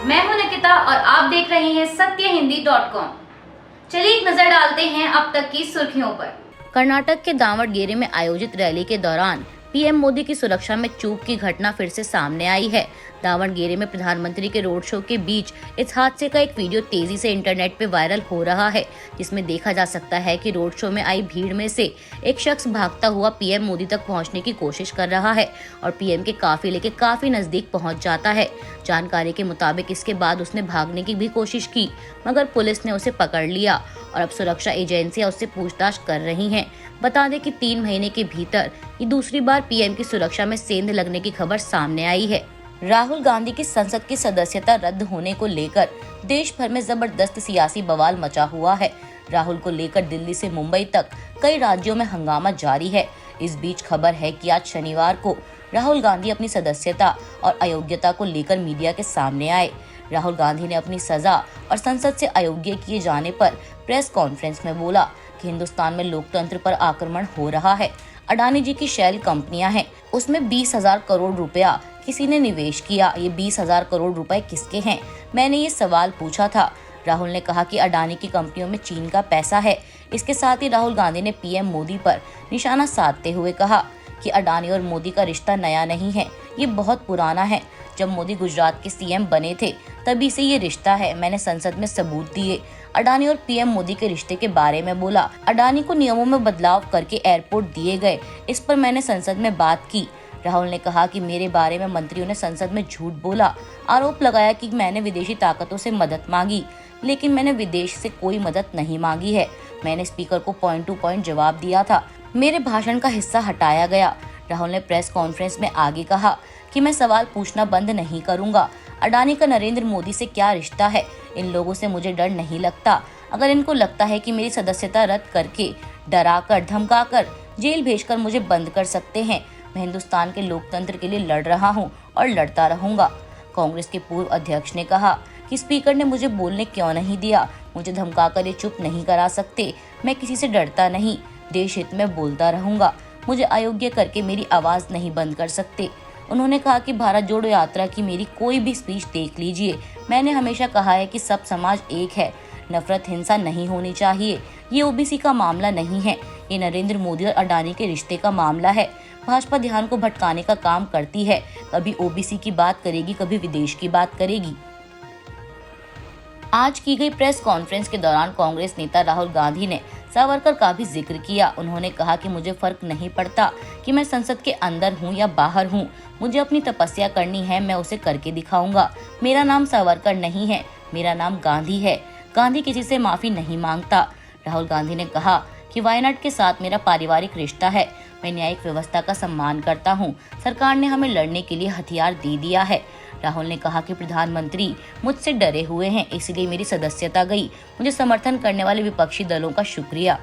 मैं हूं निकिता और आप देख रहे हैं सत्यहिंदी.com। चलिए एक नजर डालते हैं अब तक की सुर्खियों पर। कर्नाटक के दावणगेरे में आयोजित रैली के दौरान पीएम मोदी की सुरक्षा में चूक की घटना फिर से सामने आई है। दावणगेरे में प्रधानमंत्री के रोड शो के बीच इस हादसे का एक वीडियो तेजी से इंटरनेट पे वायरल हो रहा है, जिसमें देखा जा सकता है कि रोड शो में आई भीड़ में से एक शख्स भागता हुआ पीएम मोदी तक पहुंचने की कोशिश कर रहा है और पीएम के काफिले के काफी नजदीक पहुंच जाता है। जानकारी के मुताबिक इसके बाद उसने भागने की भी कोशिश की, मगर पुलिस ने उसे पकड़ लिया और अब सुरक्षा एजेंसियां उससे पूछताछ कर रही हैं। बता दें कि 3 महीने के भीतर ये दूसरी बार पीएम की सुरक्षा में सेंध लगने की खबर सामने आई है। राहुल गांधी की संसद की सदस्यता रद्द होने को लेकर देश भर में जबरदस्त सियासी बवाल मचा हुआ है। राहुल को लेकर दिल्ली से मुंबई तक कई राज्यों में हंगामा जारी है। इस बीच खबर है कि आज शनिवार को राहुल गांधी अपनी सदस्यता और अयोग्यता को लेकर मीडिया के सामने आए। राहुल गांधी ने अपनी सजा और संसद से अयोग्य किए जाने पर प्रेस कॉन्फ्रेंस में बोला कि हिंदुस्तान में लोकतंत्र पर आक्रमण हो रहा है। अडानी जी की शेल कंपनियां हैं, उसमें 20,000 करोड़ रुपया किसी ने निवेश किया। ये 20,000 करोड़ रुपए किसके हैं? मैंने ये सवाल पूछा था। राहुल ने कहा कि अडानी की कंपनियों में चीन का पैसा है। इसके साथ ही राहुल गांधी ने पीएम मोदी पर निशाना साधते हुए कहा कि अडानी और मोदी का रिश्ता नया नहीं है, ये बहुत पुराना है। जब मोदी गुजरात के सीएम बने थे तभी से ये रिश्ता है। मैंने संसद में सबूत दिए। अडानी और पीएम मोदी के रिश्ते के बारे में बोला। अडानी को नियमों में बदलाव करके एयरपोर्ट दिए गए, इस पर मैंने संसद में बात की। राहुल ने कहा कि मेरे बारे में मंत्रियों ने संसद में झूठ बोला। आरोप लगाया कि मैंने विदेशी ताकतों से मदद मांगी, लेकिन मैंने विदेश से कोई मदद नहीं मांगी है। मैंने स्पीकर को पॉइंट टू पॉइंट जवाब दिया था। मेरे भाषण का हिस्सा हटाया गया। राहुल ने प्रेस कॉन्फ्रेंस में आगे कहा कि मैं सवाल पूछना बंद नहीं करूंगा। अडानी का नरेंद्र मोदी से क्या रिश्ता है? इन लोगों से मुझे डर नहीं लगता। अगर इनको लगता है कि मेरी सदस्यता रद्द करके, डराकर, धमकाकर, जेल भेजकर मुझे बंद कर सकते हैं, मैं हिंदुस्तान के लोकतंत्र के लिए लड़ रहा हूं और लड़ता रहूंगा। कांग्रेस के पूर्व अध्यक्ष ने कहा कि स्पीकर ने मुझे बोलने क्यों नहीं दिया? मुझे धमकाकर ये चुप नहीं करा सकते। मैं किसी से डरता नहीं, देश हित में बोलता रहूंगा। मुझे अयोग्य करके मेरी आवाज नहीं बंद कर सकते। उन्होंने कहा कि भारत जोड़ो यात्रा की मेरी कोई भी स्पीच देख लीजिए। मैंने हमेशा कहा है कि सब समाज एक है, नफरत हिंसा नहीं होनी चाहिए। ये ओबीसी का मामला नहीं है, ये नरेंद्र मोदी और अडानी के रिश्ते का मामला है। भाजपा ध्यान को भटकाने का काम करती है, कभी ओबीसी की बात करेगी, कभी विदेश की बात करेगी। आज की गई प्रेस कॉन्फ्रेंस के दौरान कांग्रेस नेता राहुल गांधी ने सावरकर का भी जिक्र किया। उन्होंने कहा कि मुझे फर्क नहीं पड़ता कि मैं संसद के अंदर हूं या बाहर हूं, मुझे अपनी तपस्या करनी है, मैं उसे करके दिखाऊंगा। मेरा नाम सावरकर नहीं है, मेरा नाम गांधी है। गांधी किसी से माफी नहीं मांगता। राहुल गांधी ने कहा कि वायनाड के साथ मेरा पारिवारिक रिश्ता है। मैं न्यायिक व्यवस्था का सम्मान करता हूँ। सरकार ने हमें लड़ने के लिए हथियार दे दिया है। राहुल ने कहा कि प्रधानमंत्री मुझसे डरे हुए हैं, इसलिए मेरी सदस्यता गई। मुझे समर्थन करने वाले विपक्षी दलों का शुक्रिया।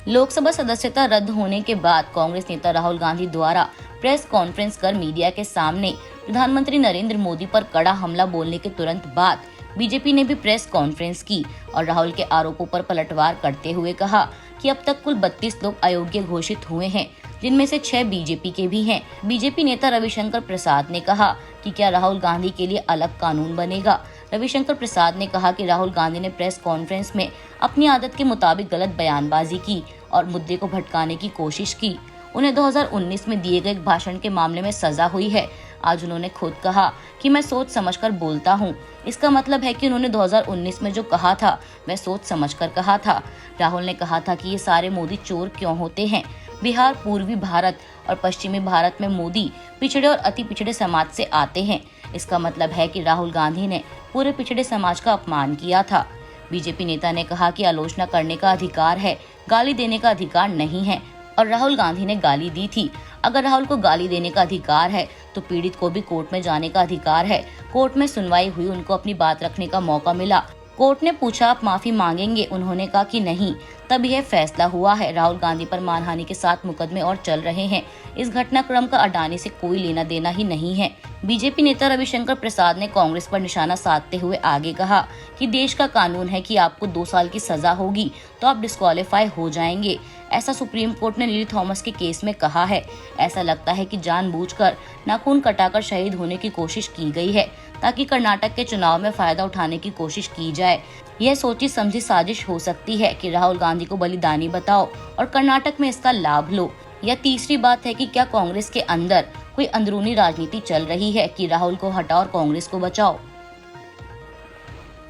लोकसभा सदस्यता रद्द होने के बाद कांग्रेस नेता राहुल गांधी द्वारा प्रेस कॉन्फ्रेंस कर मीडिया के सामने प्रधानमंत्री नरेंद्र मोदी पर कड़ा हमला बोलने के तुरंत बाद बीजेपी ने भी प्रेस कॉन्फ्रेंस की और राहुल के आरोपों पर पलटवार करते हुए कहा कि अब तक कुल 32 लोग अयोग्य घोषित हुए हैं, जिनमें से 6 बीजेपी के भी हैं। बीजेपी नेता रविशंकर प्रसाद ने कहा कि क्या राहुल गांधी के लिए अलग कानून बनेगा? रविशंकर प्रसाद ने कहा कि राहुल गांधी ने प्रेस कॉन्फ्रेंस में अपनी आदत के मुताबिक गलत बयानबाजी की और मुद्दे को भटकाने की कोशिश की। उन्हें 2019 में दिए गए भाषण के मामले में सजा हुई है। आज उन्होंने खुद कहा कि मैं सोच समझकर बोलता हूं। इसका मतलब है कि उन्होंने 2019 में जो कहा था वह सोच समझकर कहा था। राहुल ने कहा था कि ये सारे मोदी चोर क्यों होते हैं? बिहार, पूर्वी भारत और पश्चिमी भारत में मोदी पिछड़े और अति पिछड़े समाज से आते हैं। इसका मतलब है कि राहुल गांधी ने पूरे पिछड़े समाज का अपमान किया था। बीजेपी नेता ने कहा कि आलोचना करने का अधिकार है, गाली देने का अधिकार नहीं है और राहुल गांधी ने गाली दी थी। अगर राहुल को गाली देने का अधिकार है तो पीड़ित को भी कोर्ट में जाने का अधिकार है। कोर्ट में सुनवाई हुई, उनको अपनी बात रखने का मौका मिला। कोर्ट ने पूछा आप माफी मांगेंगे? उन्होंने कहा कि नहीं। तब यह फैसला हुआ है। राहुल गांधी पर मानहानि के 7 मुकदमे और चल रहे हैं। इस घटनाक्रम का अडानी से कोई लेना देना ही नहीं है। बीजेपी नेता रविशंकर प्रसाद ने कांग्रेस पर निशाना साधते हुए आगे कहा कि देश का कानून है कि आपको 2 साल की सजा होगी तो आप डिस्क्वालीफाई हो जाएंगे। ऐसा सुप्रीम कोर्ट ने लिली थॉमस के केस में कहा है। ऐसा लगता है कि जानबूझकर नाखून कटाकर शहीद होने की कोशिश की गई है ताकि कर्नाटक के चुनाव में फायदा उठाने की कोशिश की जाए। यह सोची समझी साजिश हो सकती है कि राहुल गांधी को बलिदानी बताओ और कर्नाटक में इसका लाभ लो। या तीसरी बात है कि क्या कांग्रेस के अंदर कोई अंदरूनी राजनीति चल रही है कि राहुल को हटाओ और कांग्रेस को बचाओ।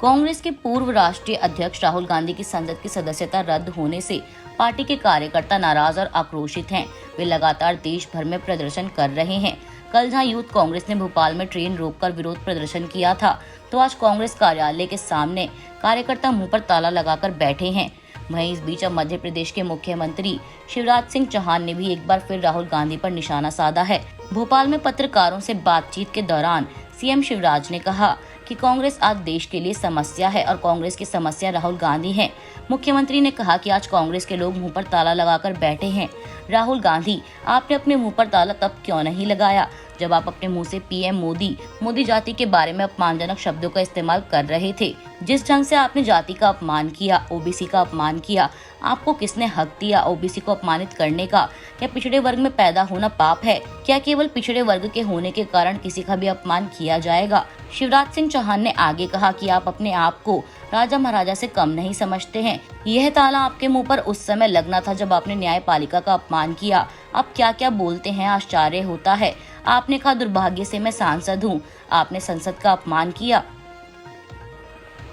कांग्रेस के पूर्व राष्ट्रीय अध्यक्ष राहुल गांधी की संसद की सदस्यता रद्द होने से पार्टी के कार्यकर्ता नाराज और आक्रोशित हैं। वे लगातार देश भर में प्रदर्शन कर रहे हैं। कल जहां यूथ कांग्रेस ने भोपाल में ट्रेन रोककर विरोध प्रदर्शन किया था, तो आज कांग्रेस कार्यालय के सामने कार्यकर्ता मुंह पर ताला लगाकर बैठे हैं। वहीं इस बीच अब मध्य प्रदेश के मुख्यमंत्री शिवराज सिंह चौहान ने भी एक बार फिर राहुल गांधी पर निशाना साधा है। भोपाल में पत्रकारों से बातचीत के दौरान सीएम शिवराज ने कहा कि कांग्रेस आज देश के लिए समस्या है और कांग्रेस की समस्या राहुल गांधी है। मुख्यमंत्री ने कहा कि आज कांग्रेस के लोग मुंह पर ताला लगाकर बैठे हैं। राहुल गांधी, आपने अपने मुंह पर ताला तब क्यों नहीं लगाया जब आप अपने मुंह से पीएम मोदी जाति के बारे में अपमानजनक शब्दों का इस्तेमाल कर रहे थे। जिस ढंग से आपने जाति का अपमान किया, ओबीसी का अपमान किया, आपको किसने हक दिया ओबीसी को अपमानित करने का? क्या पिछड़े वर्ग में पैदा होना पाप है? क्या केवल पिछड़े वर्ग के होने के कारण किसी का भी अपमान किया जाएगा? शिवराज सिंह चौहान ने आगे कहा कि आप अपने आप को राजा महाराजा से कम नहीं समझते हैं। यह ताला आपके मुंह पर उस समय लगना था जब आपने न्यायपालिका का अपमान किया। आप क्या क्या बोलते हैं, आश्चर्य होता है। आपने कहा दुर्भाग्य से मैं सांसद हूँ, आपने संसद का अपमान किया।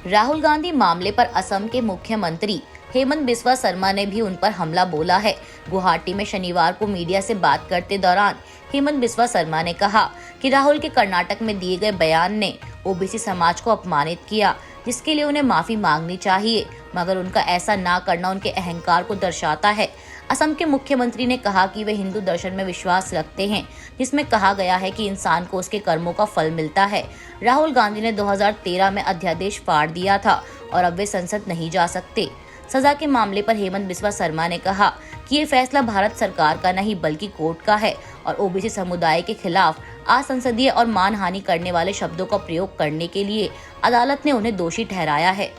राहुल गांधी मामले पर असम के मुख्यमंत्री हेमंत बिस्वा शर्मा ने भी उन पर हमला बोला है। गुवाहाटी में शनिवार को मीडिया से बात करते दौरान हेमंत बिस्वा शर्मा ने कहा कि राहुल के कर्नाटक में दिए गए बयान ने ओबीसी समाज को अपमानित किया, जिसके लिए उन्हें माफी मांगनी चाहिए, मगर उनका ऐसा ना करना उनके अहंकार को दर्शाता है। असम के मुख्यमंत्री ने कहा कि वे हिंदू दर्शन में विश्वास रखते हैं, जिसमें कहा गया है कि इंसान को उसके कर्मों का फल मिलता है। राहुल गांधी ने 2013 में अध्यादेश फाड़ दिया था और अब वे संसद नहीं जा सकते। सजा के मामले पर हेमंत बिस्वा शर्मा ने कहा कि ये फैसला भारत सरकार का नहीं बल्कि कोर्ट का है और ओबीसी समुदाय के खिलाफ असंसदीय और मानहानि करने वाले शब्दों का प्रयोग करने के लिए अदालत ने उन्हें दोषी ठहराया है।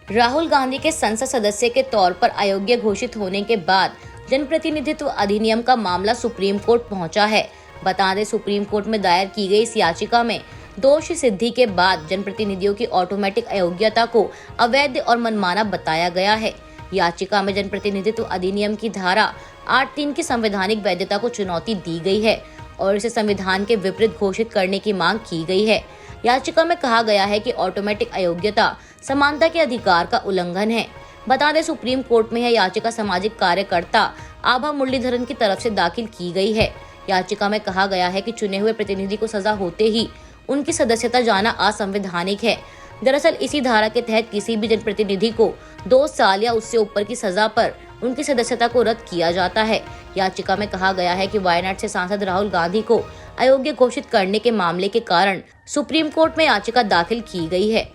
राहुल गांधी के संसद सदस्य के तौर पर अयोग्य घोषित होने के बाद जनप्रतिनिधित्व अधिनियम का मामला सुप्रीम कोर्ट पहुंचा है। बता दें, सुप्रीम कोर्ट में दायर की गई इस याचिका में दोष सिद्धि के बाद जनप्रतिनिधियों की ऑटोमेटिक अयोग्यता को अवैध और मनमाना बताया गया है। याचिका में जनप्रतिनिधित्व अधिनियम की धारा 8(3) की संवैधानिक वैधता को चुनौती दी गई है और इसे संविधान के विपरीत घोषित करने की मांग की गई है। याचिका में कहा गया है कि ऑटोमेटिक अयोग्यता समानता के अधिकार का उल्लंघन है। बता दें, सुप्रीम कोर्ट में यह याचिका सामाजिक कार्यकर्ता आभा मुरलीधरन की तरफ से दाखिल की गई है। याचिका में कहा गया है कि चुने हुए प्रतिनिधि को सजा होते ही उनकी सदस्यता जाना असंवैधानिक है। दरअसल इसी धारा के तहत किसी भी जनप्रतिनिधि को 2 साल या उससे ऊपर की सजा पर उनकी सदस्यता को रद्द किया जाता है। याचिका में कहा गया है कि वायनाड से सांसद राहुल गांधी को अयोग्य घोषित करने के मामले के कारण सुप्रीम कोर्ट में याचिका दाखिल की गई है।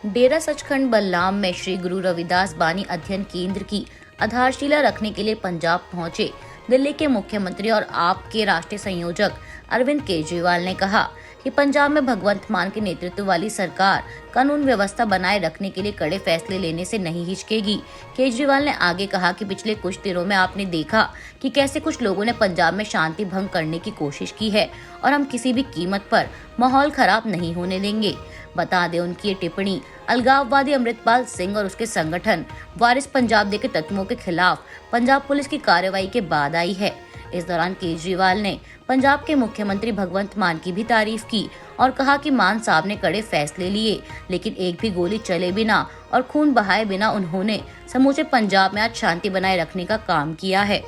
डेरा सचखंड बलराम में श्री गुरु रविदास बानी अध्ययन केंद्र की आधारशिला रखने के लिए पंजाब पहुंचे दिल्ली के मुख्यमंत्री और आप के राष्ट्रीय संयोजक अरविंद केजरीवाल ने कहा कि पंजाब में भगवंत मान के नेतृत्व वाली सरकार कानून व्यवस्था बनाए रखने के लिए कड़े फैसले लेने से नहीं हिचकेगी। केजरीवाल ने आगे कहा कि पिछले कुछ दिनों में आपने देखा कि कैसे कुछ लोगों ने पंजाब में शांति भंग करने की कोशिश की है और हम किसी भी कीमत पर माहौल खराब नहीं होने देंगे। बता दें, उनकी ये टिप्पणी अलगाववादी अमृतपाल सिंह और उसके संगठन वारिस पंजाब दे के तत्वों के खिलाफ पंजाब पुलिस की कार्रवाई के बाद आई है। इस दौरान केजरीवाल ने पंजाब के मुख्यमंत्री भगवंत मान की भी तारीफ की और कहा कि मान साहब ने कड़े फैसले लिए, लेकिन एक भी गोली चले बिना और खून बहाए बिना उन्होंने समूचे पंजाब में आज शांति बनाए रखने का काम किया है।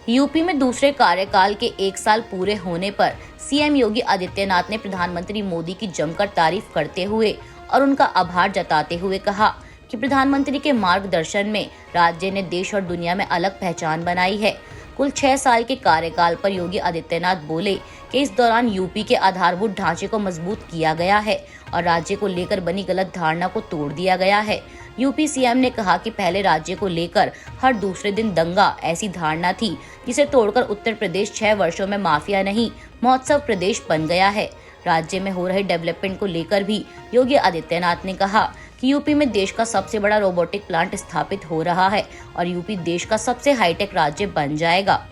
यूपी में दूसरे कार्यकाल के 1 साल पूरे होने पर सीएम योगी आदित्यनाथ ने प्रधानमंत्री मोदी की जमकर तारीफ करते हुए और उनका आभार जताते हुए कहा कि प्रधानमंत्री के मार्गदर्शन में राज्य ने देश और दुनिया में अलग पहचान बनाई है। कुल 6 साल के कार्यकाल पर योगी आदित्यनाथ बोले कि इस दौरान यूपी के आधारभूत ढांचे को मजबूत किया गया है और राज्य को लेकर बनी गलत धारणा को तोड़ दिया गया है। यूपी सीएम ने कहा कि पहले राज्य को लेकर हर दूसरे दिन दंगा ऐसी धारणा थी जिसे तोड़कर उत्तर प्रदेश 6 वर्षों में माफिया नहीं महोत्सव प्रदेश बन गया है। राज्य में हो रहे डेवलपमेंट को लेकर भी योगी आदित्यनाथ ने कहा कि यूपी में देश का सबसे बड़ा रोबोटिक प्लांट स्थापित हो रहा है और यूपी देश का सबसे हाईटेक राज्य बन जाएगा।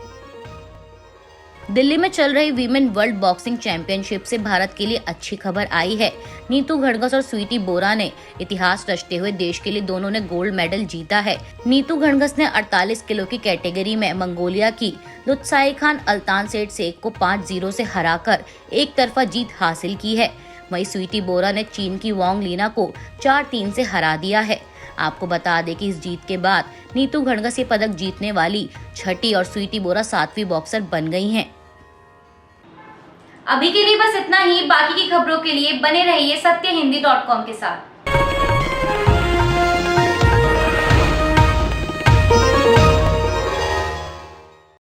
दिल्ली में चल रही वीमेन वर्ल्ड बॉक्सिंग चैंपियनशिप से भारत के लिए अच्छी खबर आई है। नीतू घड़गस और स्वीटी बोरा ने इतिहास रचते हुए देश के लिए दोनों ने गोल्ड मेडल जीता है। नीतू घड़गस ने 48 किलो की कैटेगरी में मंगोलिया की लुत्साई खान अल्तानसेट शेख को 5-0 से हराकर एक तरफा जीत हासिल की है। वहीं स्वीटी बोरा ने चीन की वांग लीना को 4-3 से हरा दिया है। आपको बता दें कि इस जीत के बाद नीतू घड़गस ये पदक जीतने वाली छठी और स्वीटी बोरा 7वीं बॉक्सर बन गई हैं। अभी के लिए बस इतना ही। बाकी की खबरों के लिए बने रहिए सत्यहिंदी.com के साथ।